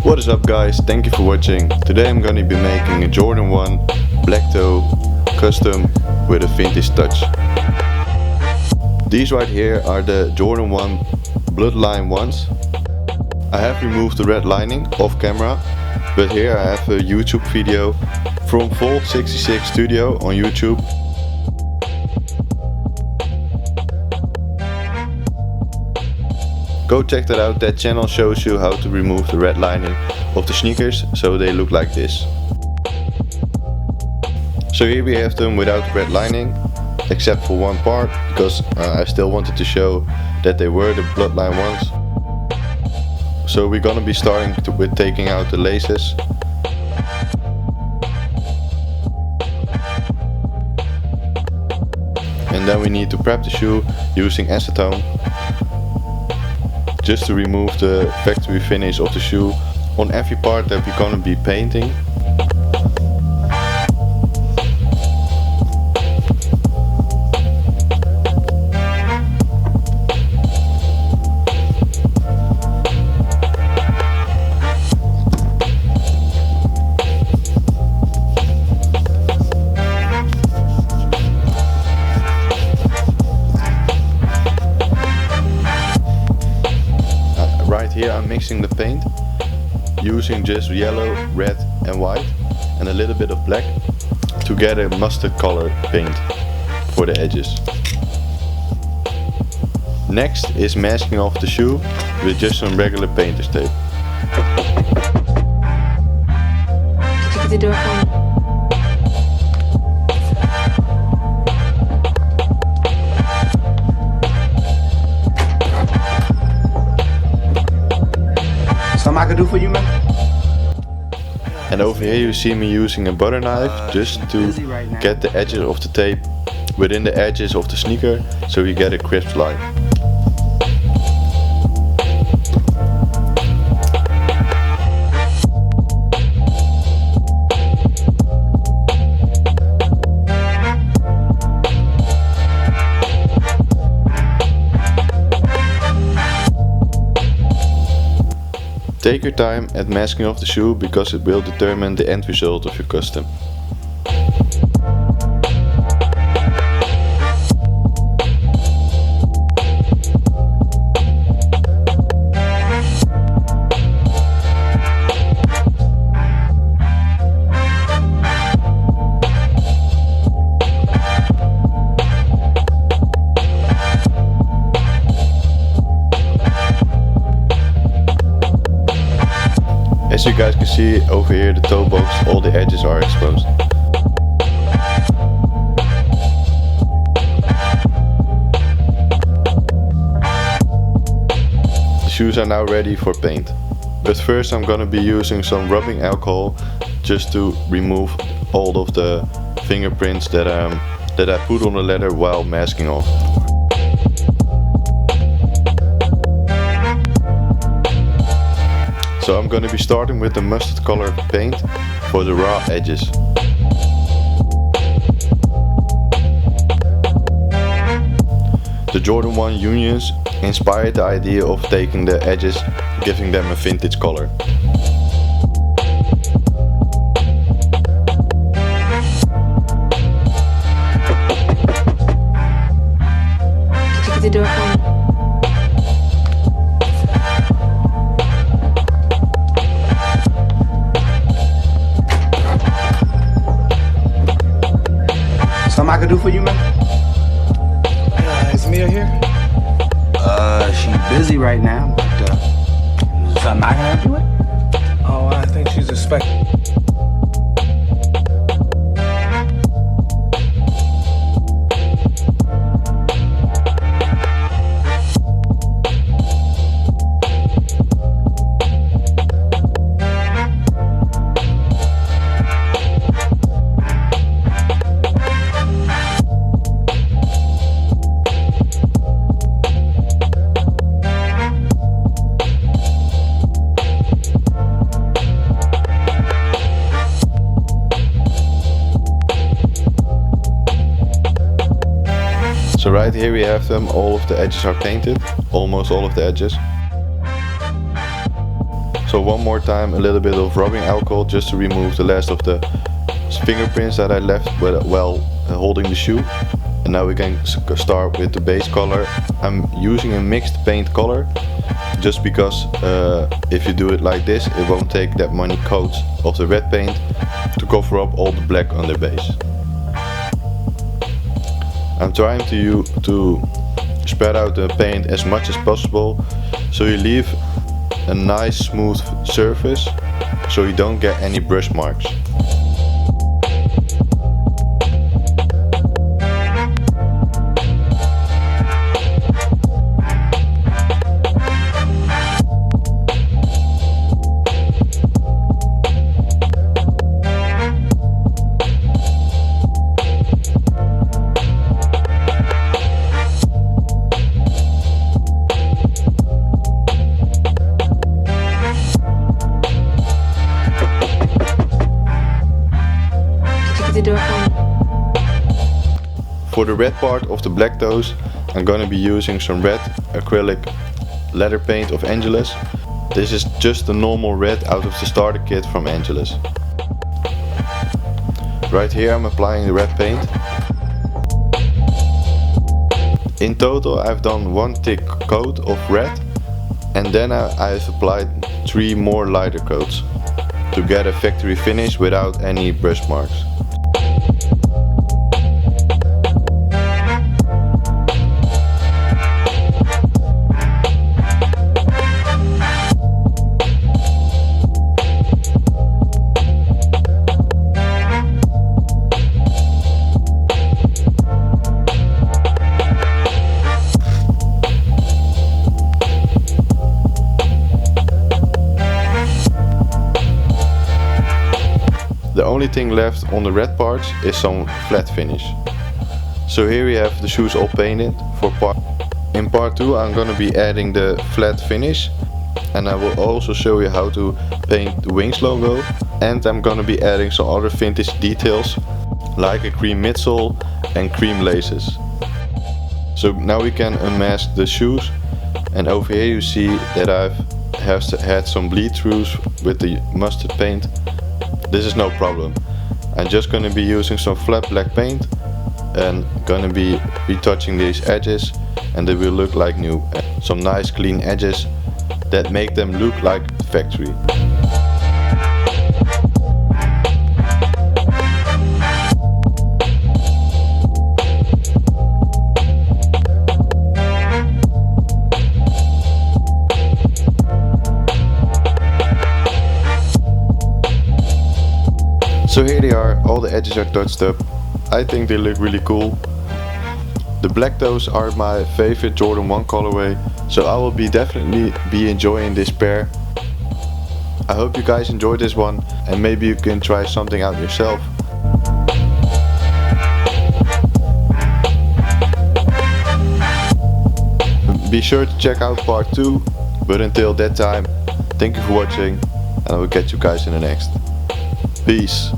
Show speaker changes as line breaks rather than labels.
What is up guys, thank you for watching. Today I'm gonna be making a Jordan 1 black toe custom with a vintage touch. These right here are the Jordan 1 Bloodline 1's. I have removed the red lining off camera, but here I have a YouTube video from Vault 66 Studio on YouTube. Go check that out, that channel shows you how to remove the red lining of the sneakers so they look like this. So here we have them without the red lining, except for one part, because I still wanted to show that they were the Bloodline 1's. So we're gonna be starting with taking out the laces. And then we need to prep the shoe using acetone, just to remove the factory finish of the shoe on every part that we're gonna be painting. Right here I'm mixing the paint using just yellow, red and white and a little bit of black to get a mustard color paint for the edges. Next is masking off the shoe with just some regular painter's tape.
Did you get the door phone?
Something I can do for you, man?
And over here you see me using a butter knife just to get the edges of the tape within the edges of the sneaker so you get a crisp line. Take your time at masking off the shoe because it will determine the end result of your custom. As you guys can see over here, the toe box, all the edges are exposed. The shoes are now ready for paint. But first I'm gonna be using some rubbing alcohol just to remove all of the fingerprints that I put on the leather while masking off. So I'm going to be starting with the mustard color paint for the raw edges. The Jordan 1 Unions inspired the idea of taking the edges, giving them a vintage color.
Did you get the door phone?
Something I can do for you, man?
Is Mia here?
She's busy right now, but something I can help you with?
Oh, I think she's expecting.
So right here we have them, all of the edges are painted, almost all of the edges. So one more time, a little bit of rubbing alcohol just to remove the last of the fingerprints that I left while holding the shoe. And now we can start with the base color. I'm using a mixed paint color just because if you do it like this, it won't take that many coats of the red paint to cover up all the black on the base. I'm trying to spread out the paint as much as possible so you leave a nice smooth surface so you don't get any brush marks. For the red part of the black toes, I'm gonna be using some red acrylic leather paint of Angelus. This is just the normal red out of the starter kit from Angelus. Right here I'm applying the red paint. In total I've done one thick coat of red and then I've applied 3 more lighter coats to get a factory finish without any brush marks. The only thing left on the red parts is some flat finish. So here we have the shoes all painted for part. In part 2 I'm gonna be adding the flat finish and I will also show you how to paint the Wings logo, and I'm gonna be adding some other vintage details like a cream midsole and cream laces. So now we can unmask the shoes, and over here you see that I've had some bleed throughs with the mustard paint. This is no problem. I'm just gonna be using some flat black paint and gonna be retouching these edges, and they will look like new. Some nice clean edges that make them look like factory. So here they are, all the edges are touched up. I think they look really cool. The black toes are my favorite Jordan 1 colorway, so I will definitely be enjoying this pair. I hope you guys enjoyed this one and maybe you can try something out yourself. Be sure to check out part 2, but until that time, thank you for watching and I will catch you guys in the next. Peace.